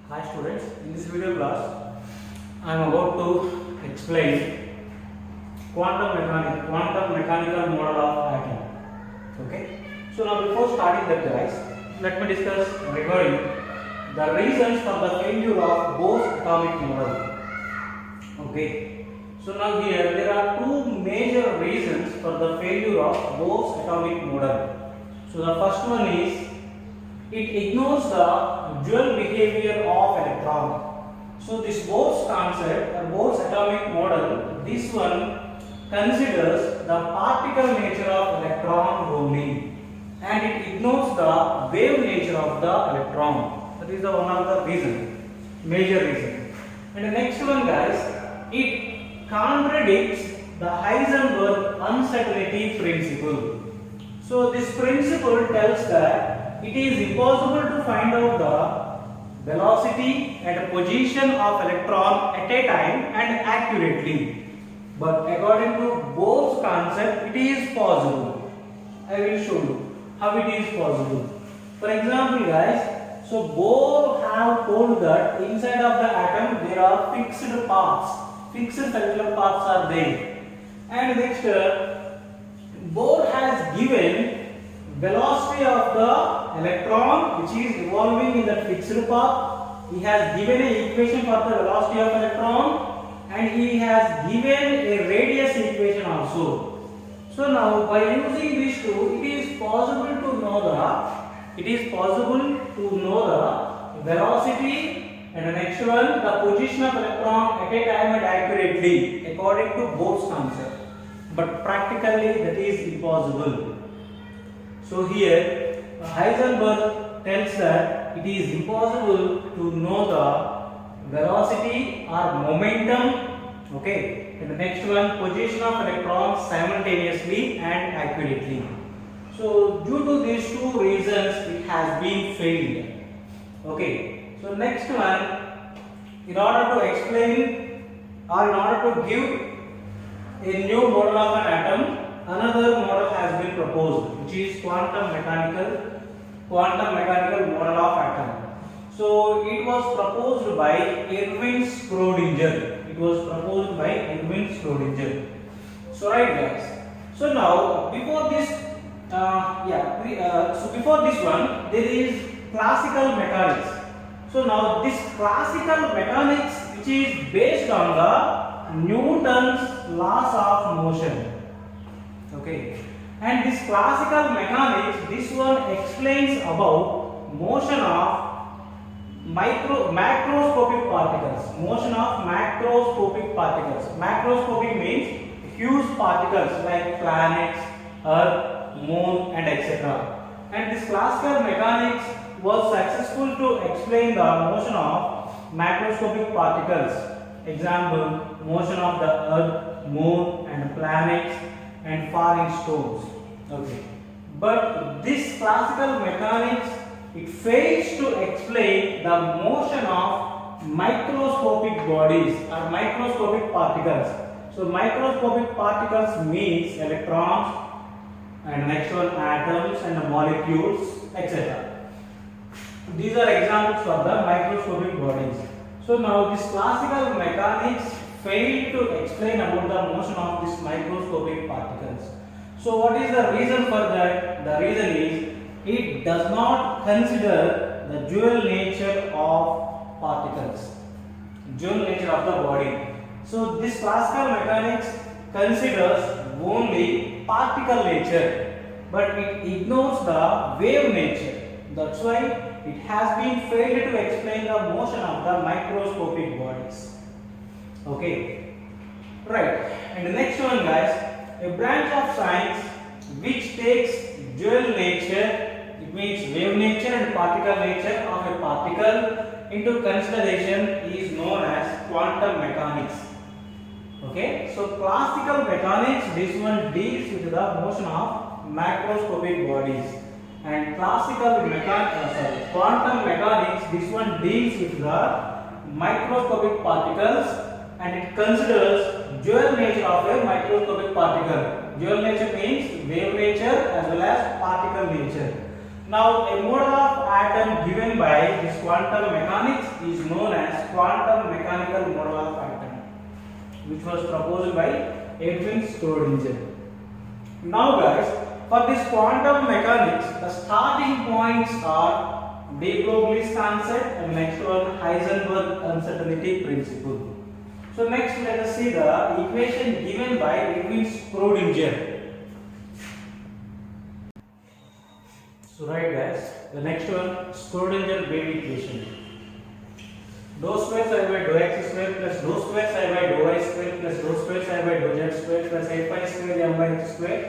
Hi students, in this video class I am about to explain quantum mechanical model of atom. Okay. So now before starting that guys, let me discuss regarding the reasons for the failure of Bohr's atomic model. Okay. So now here there are two major reasons for the failure of Bohr's atomic model. So the first one is it ignores the dual behavior of electron. So this Bohr's concept or Bohr's atomic model, this one considers the particle nature of electron only, and it ignores the wave nature of the electron. That is the one of the reason, major reason. And the next one guys, it contradicts the Heisenberg uncertainty principle. So this principle tells that it is impossible to find out the velocity and position of electron at a time and accurately. But according to Bohr's concept, it is possible. I will show you how it is possible. For example, guys, so Bohr have told that inside of the atom there are fixed paths, fixed circular paths are there. And next, Bohr has given velocity of the electron which is revolving in that fixed path. He has given an equation for the velocity of electron and he has given a radius equation also. So now by using these two, it is possible to know the velocity and the next one the position of electron at a time and accurately according to Bohr's concept. But practically that is impossible. So here Heisenberg tells that it is impossible to know the velocity or momentum, okay, and the next one position of electrons simultaneously and accurately. So due to these two reasons it has been failed. Okay, so next one, in order to explain or in order to give a new model of an atom, another model has been proposed, which is quantum mechanical model of atom. So it was proposed by Erwin Schrödinger. So right guys. So now before this, before this one there is classical mechanics. So now this classical mechanics, which is based on the Newton's laws of motion. Okay, and this classical mechanics, this one explains about motion of macroscopic particles. Macroscopic means huge particles like planets, Earth, Moon, and etc. And this classical mechanics was successful to explain the motion of macroscopic particles. Example, motion of the Earth, Moon, and planets and falling stones. Okay, but this classical mechanics, it fails to explain the motion of microscopic bodies or microscopic particles. So microscopic particles means electrons and next one atoms and molecules, etc. These are examples of the microscopic bodies. So now this classical mechanics failed to explain about the motion of these microscopic particles. So what is the reason for that? The reason is it does not consider the dual nature of particles, dual nature of the body. So this classical mechanics considers only particle nature, but it ignores the wave nature. That's why it has been failed to explain the motion of the microscopic bodies. Okay, right. And the next one guys, a branch of science which takes dual nature, it means wave nature and particle nature of a particle into consideration is known as quantum mechanics. Okay, so classical mechanics, this one deals with the motion of macroscopic bodies, and quantum mechanics, this one deals with the microscopic particles and it considers dual nature of a microscopic particle. Dual nature means wave nature as well as particle nature. Now a model of atom given by this quantum mechanics is known as quantum mechanical model of atom, which was proposed by Edwin Schrödinger. Now guys, for this quantum mechanics, the starting points are de Broglie's concept and next one Heisenberg uncertainty principle. So next let us see the equation given by Edwin Schrödinger. So right guys, the next one Schrödinger wave equation. Dou square psi by dou x square plus dou square psi by dou y square plus dou square psi by dou z square plus 8 pi square m by h square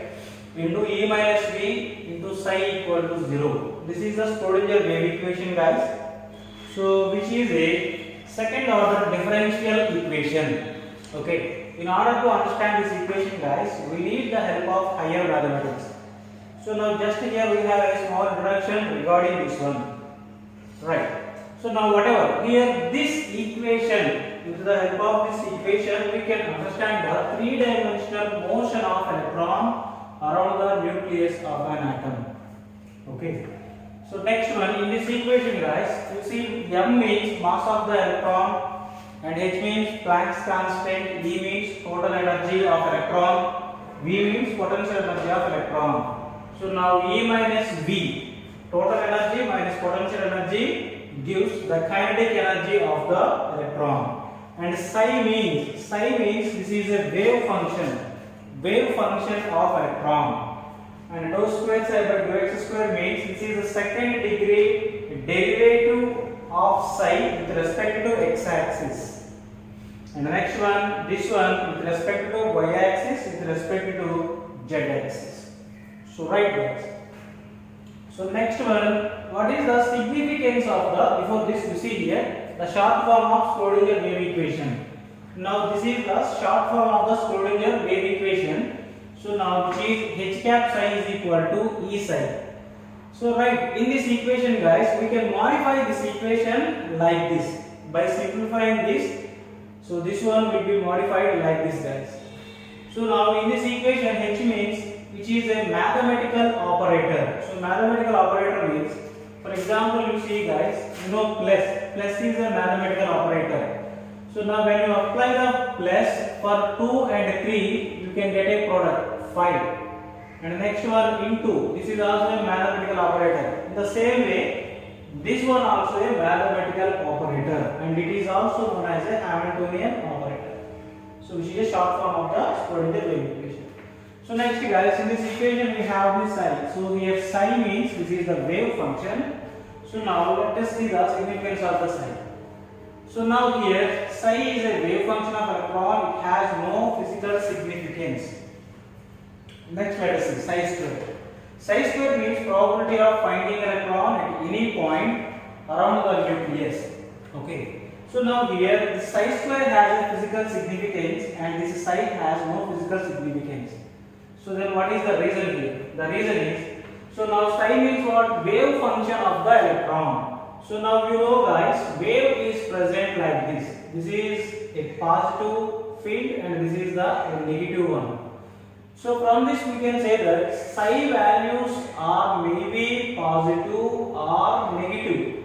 into e minus v into psi equal to 0. This is the Schrödinger wave equation guys. So which is a second order differential equation. Okay. In order to understand this equation guys, we need the help of higher mathematics. So now just here we have a small introduction regarding this one. Right. So now whatever here this equation, with the help of this equation we can understand the three-dimensional motion of electron around the nucleus of an atom. Okay. So next one in this equation guys, you see m means mass of the electron and h means Planck's constant, E means total energy of electron, V means potential energy of electron. So now E minus V, total energy minus potential energy gives the kinetic energy of the electron, and psi means this is a wave function of electron, and dou square psi by dou x square means this is the second degree derivative of psi with respect to x axis, and the next one this one with respect to y axis with respect to z axis. So right guys. So next one, what is the significance of the, before this you see here, the short form of Schrödinger wave equation. Now this is the short form of the Schrödinger wave equation. So now which is h cap psi is equal to E psi. So right, in this equation guys, we can modify this equation like this by simplifying this. So this one will be modified like this guys. So now in this equation h means which is a mathematical operator. So mathematical operator means, for example, you see guys, you know plus is a mathematical operator. So now when you apply the plus for 2 and 3, you can get a product 5. And the next one into, this is also a mathematical operator. In the same way, this one also a mathematical operator, and it is also known as a Hamiltonian operator. So which is a short form of the Schrödinger wave equation. So next guys, in this equation we have this psi. So here psi means this is the wave function. So now let us see the significance of the psi. So now here psi is a wave function of electron. It has no physical significance. Next let us see psi square. Psi square means probability of finding electron at any point around the nucleus. Okay. So now here the psi square has a physical significance and this psi has no physical significance. So then what is the reason here? The reason is, so now psi means what? Wave function of the electron. So now you know guys, wave is present like this. This is a positive field and this is the negative one. So from this we can say that psi values are maybe positive or negative.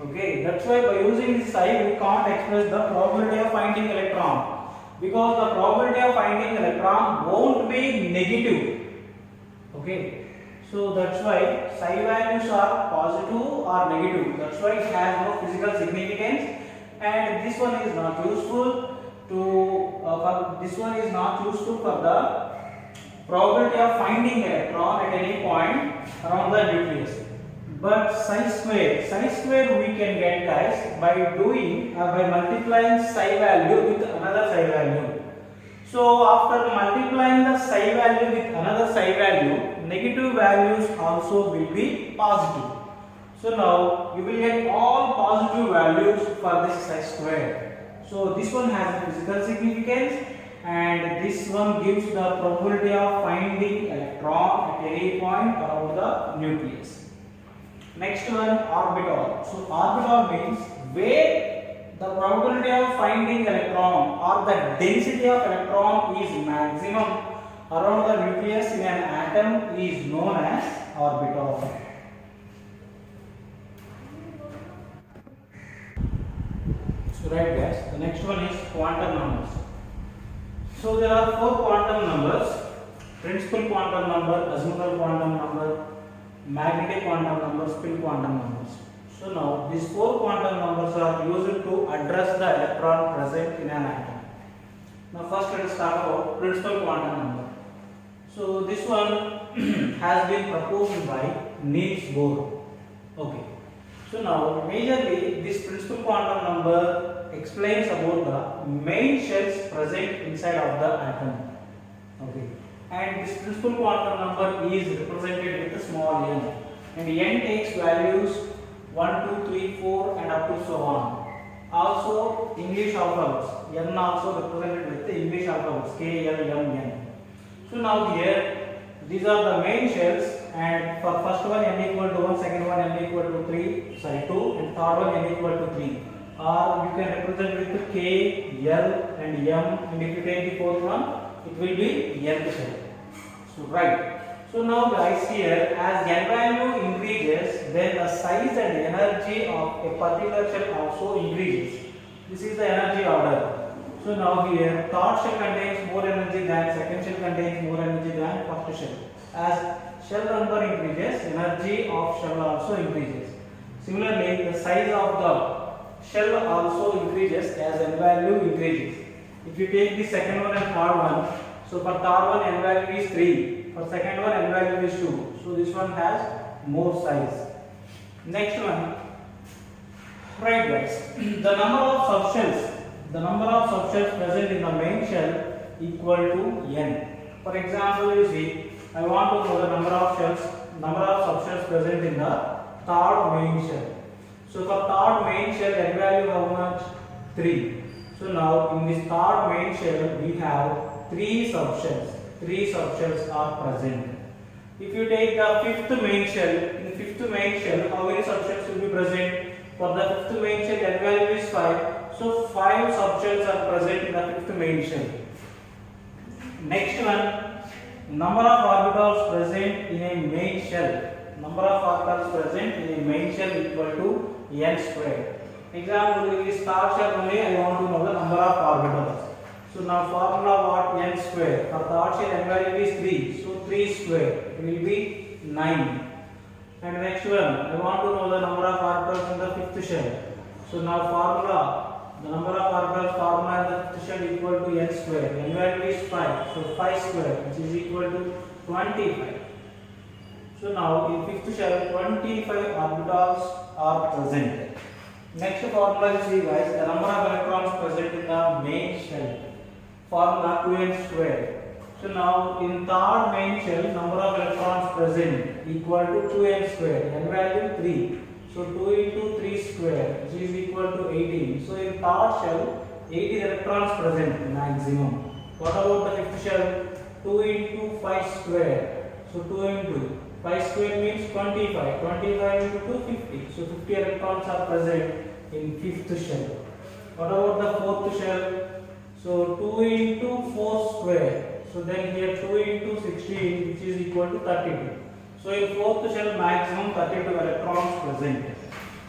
Okay, that's why by using this psi we can't express the probability of finding electron, because the probability of finding electron won't be negative. Okay, so that's why psi values are positive or negative. That's why it has no physical significance, and this one is not useful for the probability of finding electron at any point around the nucleus. But psi square we can get guys by multiplying psi value with another psi value. So after multiplying the psi value with another psi value, negative values also will be positive. So now you will get all positive values for this psi square. So this one has a physical significance, and this one gives the probability of finding electron at any point around the nucleus. Next one, orbital. So orbital means where the probability of finding electron or the density of electron is maximum around the nucleus in an atom is known as orbital. So right guys, the next one is quantum numbers. So there are four quantum numbers: principal quantum number, azimuthal quantum number, magnetic quantum number, spin quantum numbers. So now these four quantum numbers are used to address the electron present in an atom. Now first let us talk about principal quantum number. So this one has been proposed by Niels Bohr. Okay. So now majorly this principal quantum number explains about the main shells present inside of the atom. Okay. And this principal quantum number is represented with a small n. And n takes values 1, 2, 3, 4 and up to so on. Also English alphabets. N also represented with the English alphabets K, L, M, N. So now here these are the main shells, and for first one n equal to 1, second one n equal to 2 and third one n equal to 3. Or you can represent with K, L and M, and if you take the fourth one it will be nth shell. So right. So now guys, here as n value increases, then the size and energy of a particular shell also increases. This is the energy order. So now here third shell contains more energy than second shell contains more energy than first shell. As shell number increases, energy of shell also increases. Similarly, the size of the shell also increases as n value increases. If you take the second one and third one, so for third one n value is 3, for second one n value is 2. So this one has more size. Next one, right guys, the number of subshells. The number of subshells present in the main shell equal to n. For example, you see, I want to know the number of subshells present in the third main shell. So for third main shell, n value how much? 3. So now in this third main shell we have 3 subshells. 3 subshells are present. If you take the fifth main shell, in fifth main shell, how many subshells will be present? For the fifth main shell, n value is 5. So 5 subshells are present in the fifth main shell. Next one, number of orbitals present in a main shell. Number of orbitals present in a main shell equal to n squared. Example, in this third shell only I want to know the number of orbitals. So now formula what? N square. For third shell n value is 3. So 3 square will be 9. And next one, I want to know the number of orbitals in the fifth shell. So now formula, the number of orbitals formula in the fifth shell equal to n square. N value is 5. So 5 square, which is equal to 25. So now in fifth shell 25 orbitals are present. Next formula you see guys, the number of electrons present in the main shell. Formula 2n square. So now in third main shell, number of electrons present equal to 2n square. N value 3. So 2 into 3 square, which is equal to 18. So in third shell, 18 electrons present maximum. What about the fifth shell? 2 into 5 square. So 2 into 5 square means 25. 25 into 2, 50. So 50 electrons are present in fifth shell. What about the fourth shell? So 2 into 4 square. So then here 2 into 16, which is equal to 32. So in fourth shell maximum 32 electrons present.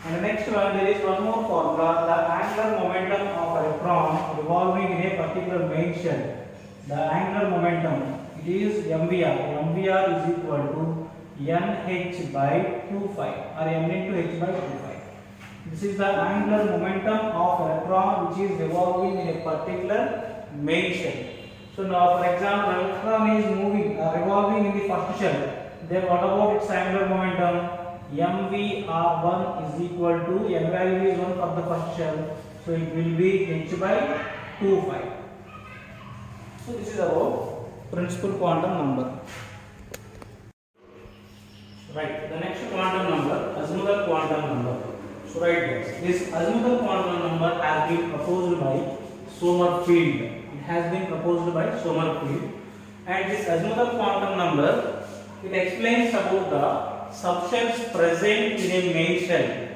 And the next one, there is one more formula, the angular momentum of electron revolving in a particular main shell. The angular momentum, it is MVR. MVR is equal to NH by 25 or N into H by 25. This is the angular momentum of electron which is revolving in a particular main shell. So now for example, electron is moving revolving in the first shell. Then what about its angular momentum? MVR1 is equal to, N value is 1 for the first shell. So it will be H by 25. So this is about principal quantum number. Right, the next quantum number, azimuthal quantum number. So right guys, this azimuthal quantum number has been proposed by Sommerfeld. It has been proposed by Sommerfeld. And this azimuthal quantum number, it explains about the subshells present in a main shell.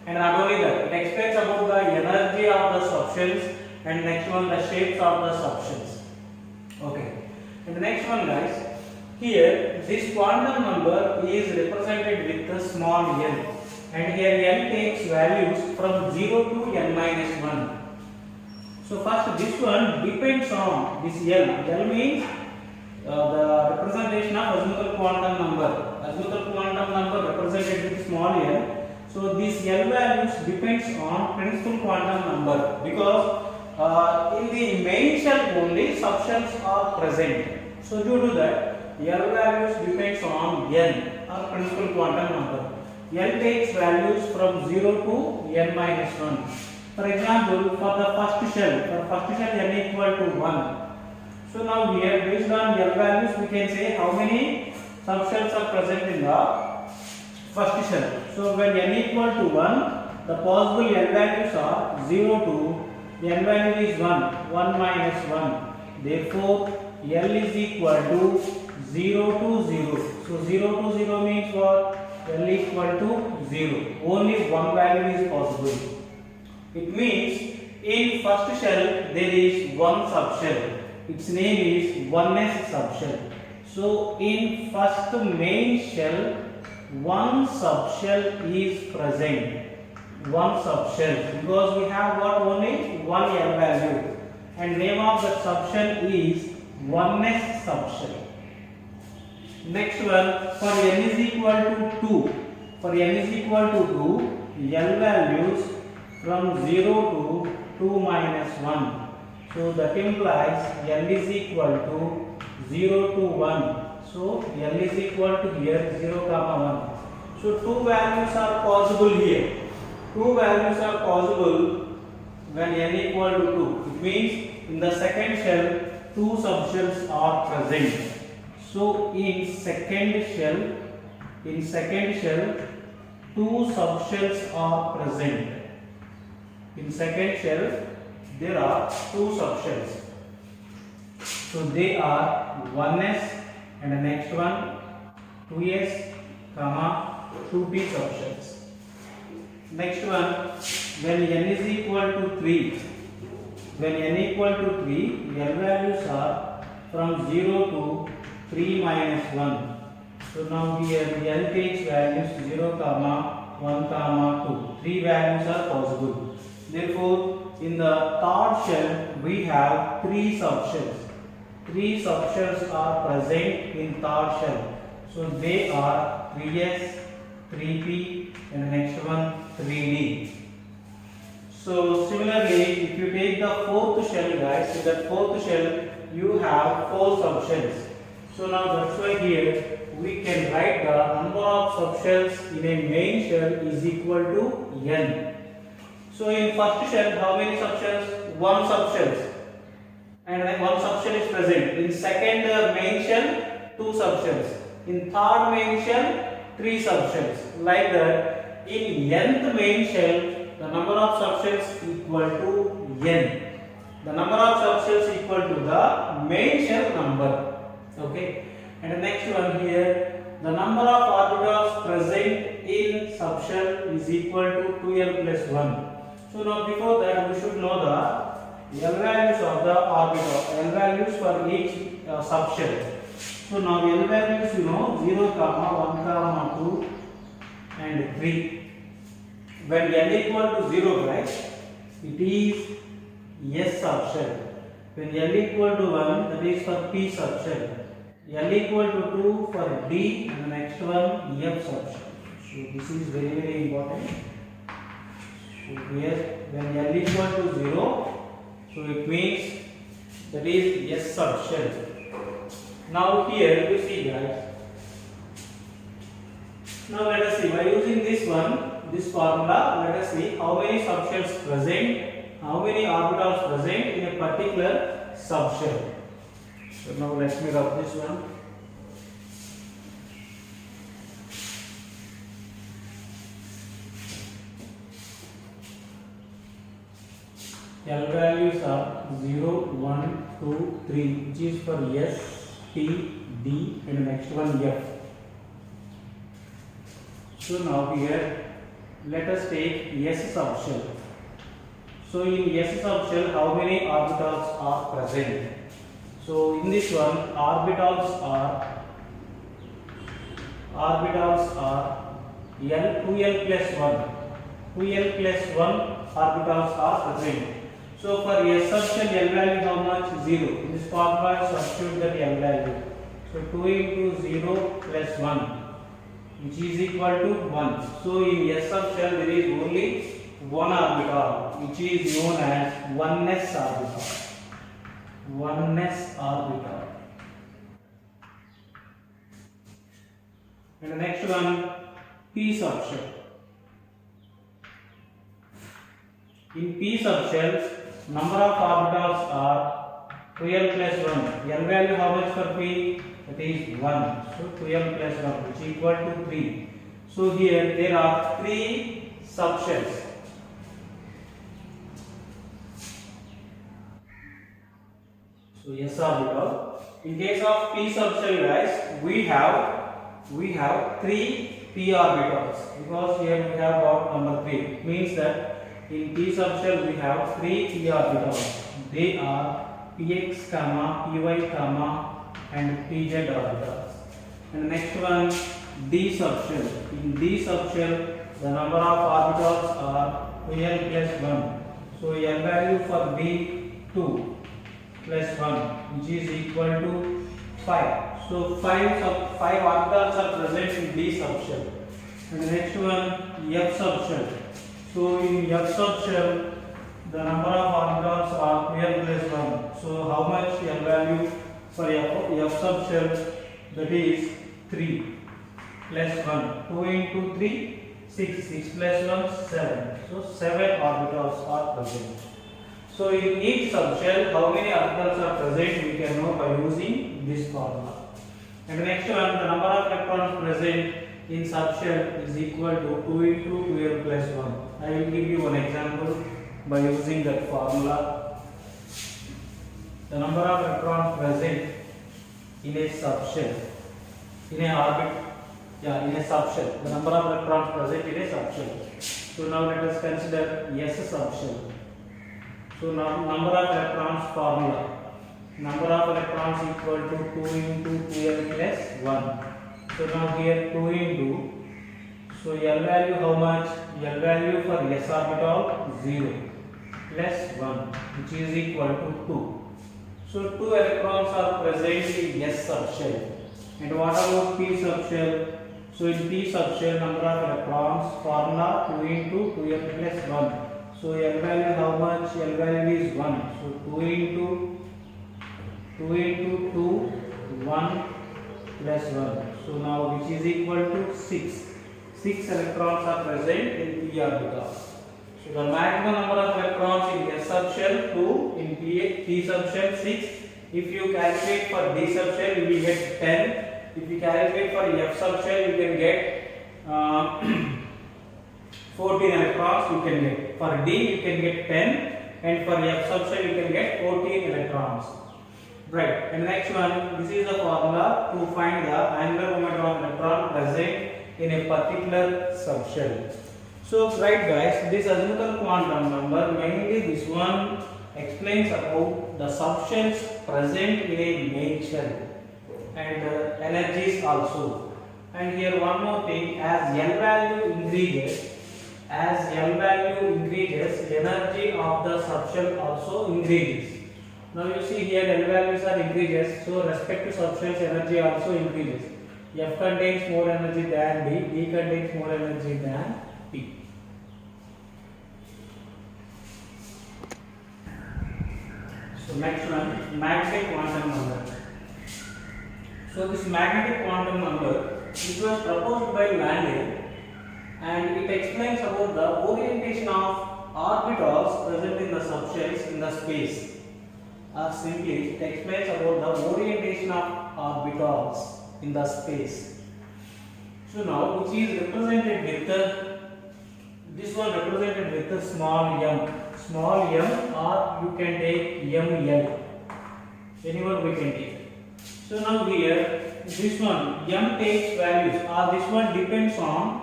And not only that, it explains about the energy of the subshells, and next one the shapes of the subshells. Okay. And the next one guys, here this quantum number is represented with the small n, and here n takes values from 0 to n minus 1. So first this one depends on this L. L means the representation of azimuthal quantum number. Azimuthal quantum number represented with small l. So this L values depends on principal quantum number, because in the main shell only subshells are present. So due to that, L values depends on n or principal quantum number. L takes values from 0 to n minus 1. For example, for the first shell n equal to 1. So now here, based on L values, we can say how many subshells are present in the first shell. So when n equal to 1, the possible L values are 0 to n value is 1 minus 1. Therefore, L is equal to 0 to 0. So 0 to 0 means what? L equal to 0. Only one value is possible. It means in first shell there is one subshell. Its name is 1s subshell. So in first main shell, one subshell is present. One subshell, because we have got only one L value, and name of that subshell is 1s subshell. Next one, for n is equal to 2. For n is equal to 2, L values from 0 to 2 minus 1. So that implies L is equal to 0 to 1. So L is equal to here 0 comma 1. So two values are possible here. Two values are possible when n equal to 2. It means in the second shell, two subshells are present. So in second shell, two subshells are present. In second shell, there are two subshells. So they are 1s and the next one 2s, 2p subshells. Next one, when n is equal to 3, L values are from 0 to 3 minus 1. So now here L takes values 0, 1, 2. Three values are possible. Therefore, in the third shell we have three subshells. Three subshells are present in third shell. So they are 3s, 3p, and the next one 3d. So similarly, if you take the fourth shell, guys, in that fourth shell you have four subshells. So now that's why here we can write the number of subshells in a main shell is equal to n. So in first shell, how many subshells? One subshells, and one subshell is present. In second main shell, two subshells. In third main shell, three subshells. Like that, in nth main shell, the number of subshells equal to n. The number of subshells equal to the main shell number. Okay. And the next one here, the number of orbitals present in subshell is equal to 2l plus 1. So now before that we should know the L values of the orbital, L values for each subshell. So now L values 0, 1, 2 and 3. When L equal to 0, guys, it is S subshell. When L equal to 1, that is for P subshell. L equal to 2 for D, and the next one F subshell. So this is very important. So here when L equal to 0, so it means that is S subshell. Now here you see, guys. Now let us see, by using this formula, let us see how many subshells present, how many orbitals present in a particular subshell. So now let me rub this one. L values are 0, 1, 2, 3, which is for S, T, D, and the next one F. So now here let us take S subshell. So in S subshell, how many orbitals are present? So in this one, orbitals are 2l plus 1, 2l plus 1 orbitals are present. So for S subshell L value how much? 0. In this formula substitute that L value. So 2 into 0 plus 1 which is equal to 1. So in S subshell there is only one orbital which is known as 1s orbital. 1s orbital. And the next one, p subshell. In p subshells, number of orbitals are 2l plus 1. L value how much for p? That is 1. So 2l plus 1 which is equal to 3. So here there are 3 subshells. So S orbital. In case of p subshell guys, we have 3 p orbitals because here we have got number 3. Means that in p subshell we have 3 p orbitals. They are px, py, and pz orbitals. And the next one, d subshell. In d subshell the number of orbitals are 2l plus 1. So L value for d 2 plus 1 which is equal to 5. So 5 orbitals are present in D subshell. And the next one, F subshell. So in F subshell the number of orbitals are 12 plus 1. So how much L value for F subshell? That is 3 plus 1. 2 into 3, 6. 6 plus 1, 7. So 7 orbitals are present. So in each subshell, how many orbitals are present we can know by using this formula. And the next one, the number of electrons present in subshell is equal to 2 into 12 plus 1. I will give you one example by using that formula. The number of electrons present in a subshell, in a subshell. The number of electrons present in a subshell. So now let us consider S subshell. So now number of electrons formula. Number of electrons equal to 2 into 12 plus 1. So now here 2 into, so L value how much? L value for S orbital 0 plus 1 which is equal to 2. So 2 electrons are present in S subshell. And what about P subshell? So in P subshell number of electrons formula 2 into 12 plus 1. So L value how much? L value is 1. So 2 into 2, 1 plus 1. So now which is equal to 6. 6 electrons are present in P orbital. So the maximum number of electrons in S subshell 2, in P subshell 6. If you calculate for D subshell you will get 10. If you calculate for F subshell you can get 14 electrons you can get. For D you can get 10 and for F subshell you can get 14 electrons. Right. And next one, this is the formula to find the angular momentum of electron present in a particular subshell. So right guys, this azimuthal quantum number, mainly this one explains about the subshells present in a main shell and energies also. And here one more thing, as L value increases, energy of the subshell also increases. Now you see here L values are increases, so respective subshells energy also increases. F contains more energy than D, D contains more energy than P. So next one, magnetic quantum number. So this magnetic quantum number, it was proposed by Landau and it explains about the orientation of orbitals present in the subshells in the space. Or simply it explains about the orientation of orbitals in the space. So now which is represented with this one represented with the small m, or you can take ml, anyone we can take. So now here this one m takes values, or this one depends on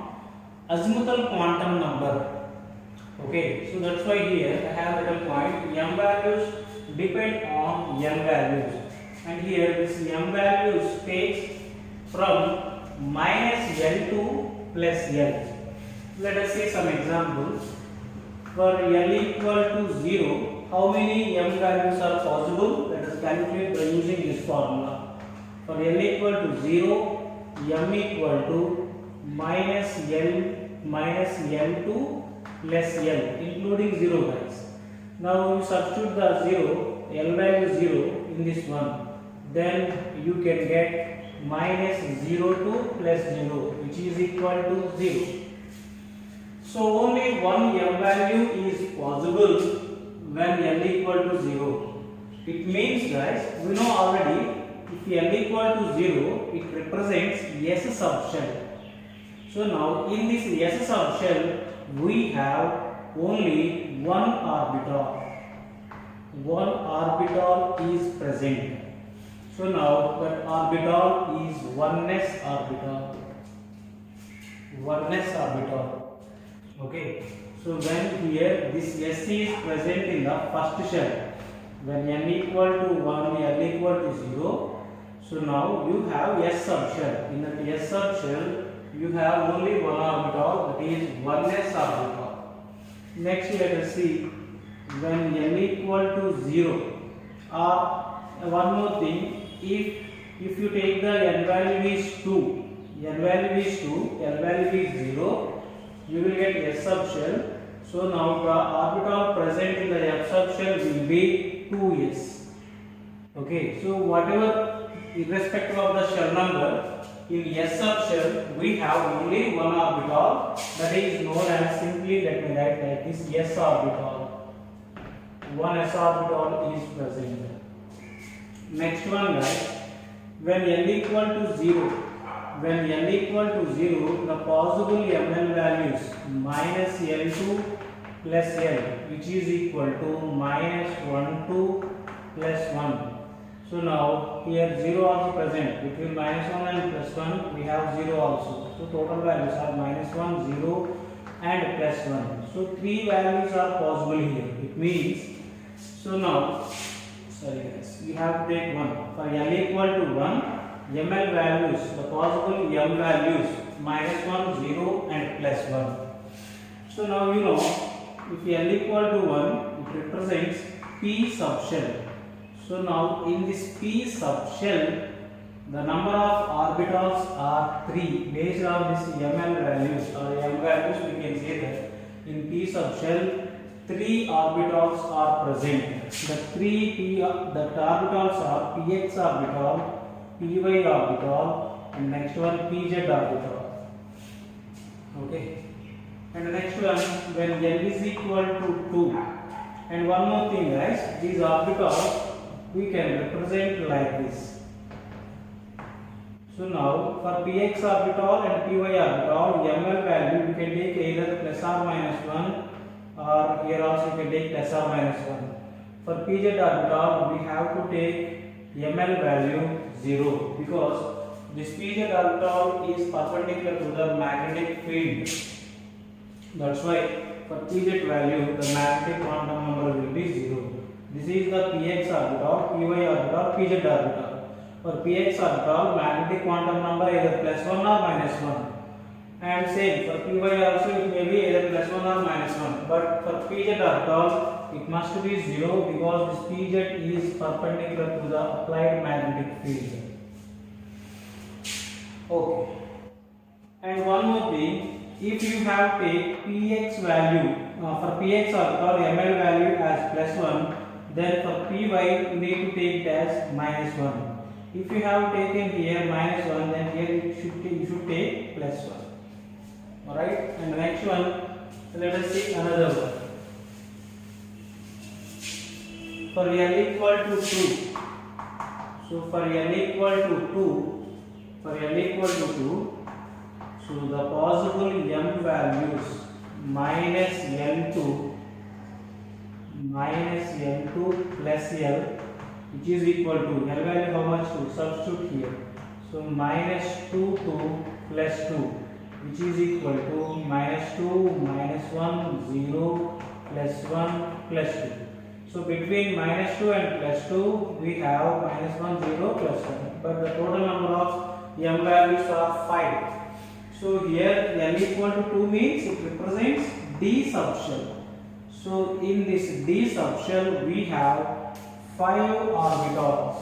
azimuthal quantum number. Okay, so that's why here I have written point m values depend on n values, and here this m values takes from -L to plus L. Let us see some examples. For L equal to 0, how many M values are possible? Let us calculate by using this formula. For L equal to 0, M equal to minus L2 plus L, including 0 guys. Now you substitute the 0, L value 0 in this one. Then you can get minus 02 plus 0, which is equal to 0. So only one M value is possible when L equal to 0. It means guys, we know already if L equal to 0, it represents S subshell. So now in this S subshell, we have only one orbital. One orbital is present. So now that orbital is 1s orbital. 1s orbital. Okay, so when here this S is present in the first shell, when n equal to 1, L equal to 0, so now you have S subshell. In that S subshell, you have only one orbital, that is 1s orbital. Next let us see, when n equal to 0, or one more thing, if you take the n value is 2, L value is 0, you will get S subshell. So now the orbital present in the F subshell will be 2s. Okay, so whatever, irrespective of the shell number, in S subshell we have only one orbital, that is known as, simply let me write like this, S orbital. One S orbital is present. Next one guys, when L equal to 0, when L equal to 0, the possible ML values minus L2 plus L, which is equal to minus 1, 2 plus 1. So now here 0 also present. Between minus 1 and plus 1, we have 0 also. So total values are minus 1, 0 and plus 1. So 3 values are possible here. It means, so now, sorry guys, we have to take 1. For L equal to 1, ML values, the possible M values, minus 1, 0 and plus 1. So now you know, if L equal to 1, it represents P subshell. So now in this P subshell, the number of orbitals are 3. Based on this ML values or M values, we can say that in P subshell, 3 orbitals are present. The orbitals are Px orbital, Py orbital, and next one Pz orbital. Okay, and the next one, when L is equal to 2, and one more thing guys, these orbitals we can represent like this. So now for Px orbital and Py orbital, ML value we can take either plus or minus 1, or here also we can take plus or minus 1. For Pz orbital we have to take ML value 0, because this Pz orbital is perpendicular to the magnetic field. That's why for Pz value the magnetic quantum number will be 0. This is the Px orbital, Py orbital, Pz orbital. For Px orbital, magnetic quantum number either plus 1 or minus 1. And same for Py also, it may be either plus 1 or minus 1. But for Pz orbital, it must be 0, because this Pz is perpendicular to the applied magnetic field. Okay. And one more thing, if you have take Px value, for Px orbital ML value as plus 1, then for Py you need to take it as minus 1. If you have taken here minus 1, then here you should take plus 1. Alright, and the next one, let us see another one. For L equal to 2, so for L equal to 2, so the possible M values minus L2 plus L, which is equal to L value how much to substitute here. So minus 2 plus 2, which is equal to minus 2, minus 1, 0, plus 1, plus 2. So between minus 2 and plus 2, we have minus 1, 0, plus 1. But the total number of M values are 5. So here L equal to 2 means it represents d subshell. So in this d subshell we have 5 orbitals.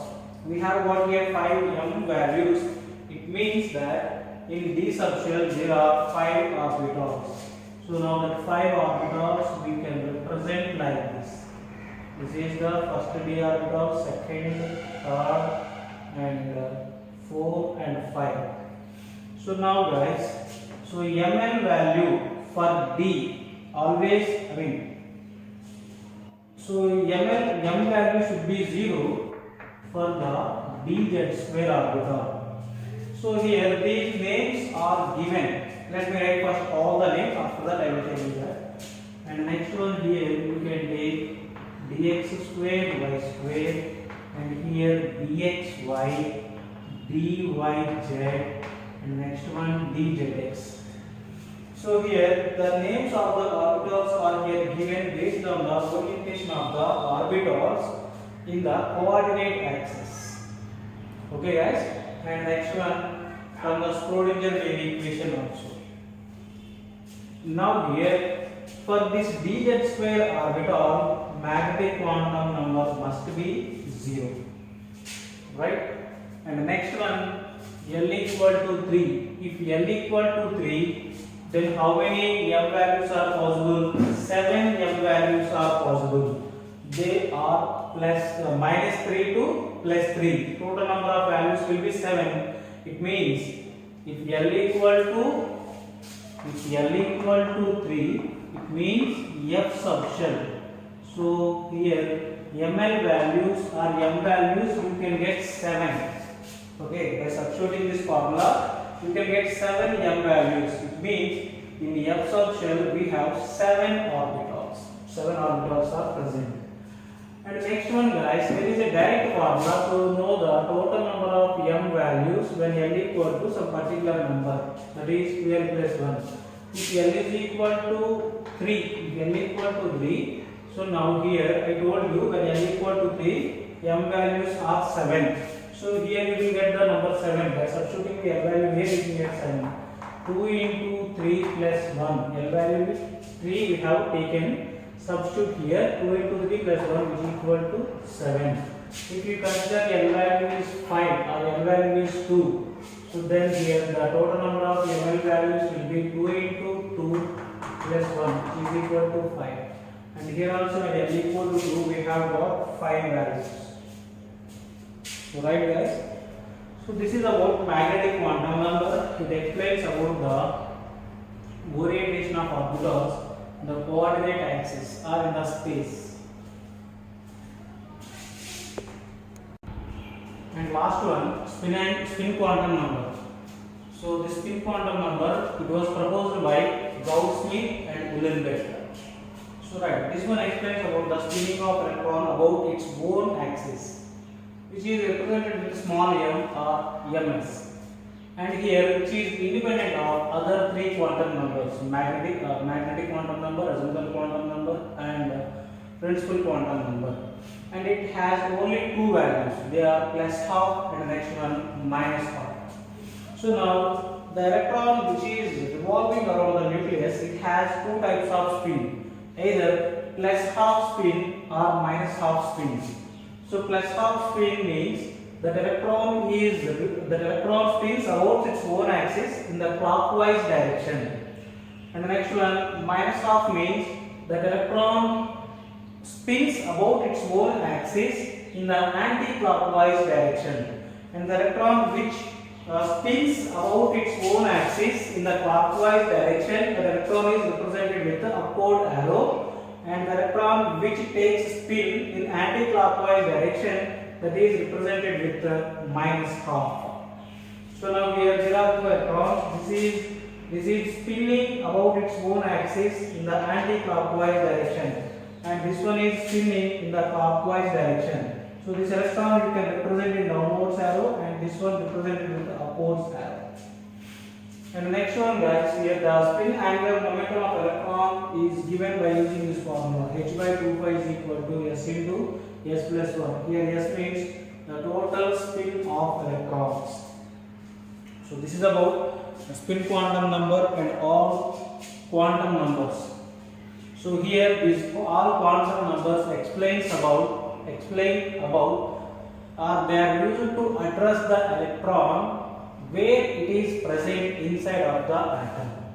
We have got here 5 m values. It means that in d subshell there are 5 orbitals. So now that 5 orbitals we can represent like this. This is the first d orbital, second, third, and 4 and 5. So now guys, so ml value for d always, so m value should be 0 for the dz square orbital. So here these names are given. Let me write first all the names, after that I will tell you that. And next one here you can take dx square y square, and here dxy, dyz, and next one dzx. So here the names of the orbitals are here given based on the orientation of the orbitals in the coordinate axis. Okay guys, and next one from the Schrodinger wave equation also. Now here for this dz square orbital, magnetic quantum number must be 0, right? And next one, L equal to 3. If L equal to 3, then how many m values are possible? 7 m values are possible. They are minus 3 to plus 3. Total number of values will be 7. It means if L equal to 3, it means f subshell. So here ml values or m values you can get 7. Okay, by substituting this formula you can get 7 m values. It means in the f subshell we have 7 orbitals. 7 orbitals are present. And next one guys, there is a direct formula to know the total number of m values when L equal to some particular number, that is 12 plus 1. If L is equal to 3, so now here I told you when L equal to 3, m values are 7. So here you will get the number 7. By substituting the L value here you will get 7. 2 into 3 plus 1. L value is 3 we have taken. Substitute here 2 into 3 plus 1 which is equal to 7. If you consider L value is 5 or L value is 2. So then here the total number of ml values will be 2 into 2 plus 1 which is equal to 5. And here also when L equal to 2 we have got 5 values. So right guys. So this is about magnetic quantum number. It explains about the orientation of orbitals, the coordinate axis or in the space. And last one, spin quantum number. So this spin quantum number, it was proposed by Gauss-Smith and Uhlenbeck. So right, this one explains about the spinning of electron about its own axis, which is represented with small m or ms. And here which is independent of other 3 quantum numbers, magnetic quantum number, resonant quantum number, and principal quantum number. And it has only 2 values. They are plus half and the next one minus half. So now the electron which is revolving around the nucleus, it has 2 types of spin, either plus half spin or minus half spin. So plus half spin means that electron spins about its own axis in the clockwise direction. And the next one, minus half means that electron spins about its own axis in the anti-clockwise direction. And the electron which spins about its own axis in the clockwise direction, the electron is represented with the upward arrow. And the electron which takes spin in anti-clockwise direction, that is represented with the minus half. So now here there are 2 electrons. This is spinning about its own axis in the anti-clockwise direction, and this one is spinning in the clockwise direction. So this electron you can represent in downwards arrow, and this one represented with the upwards arrow. And the next one guys, here the spin angular momentum of electron is given by using this formula. H by 2 pi is equal to S into S plus 1. Here S means the total spin of electrons. So this is about spin quantum number and all quantum numbers. So here these all quantum numbers explain about or they are used to address the electron where it is present inside of the atom.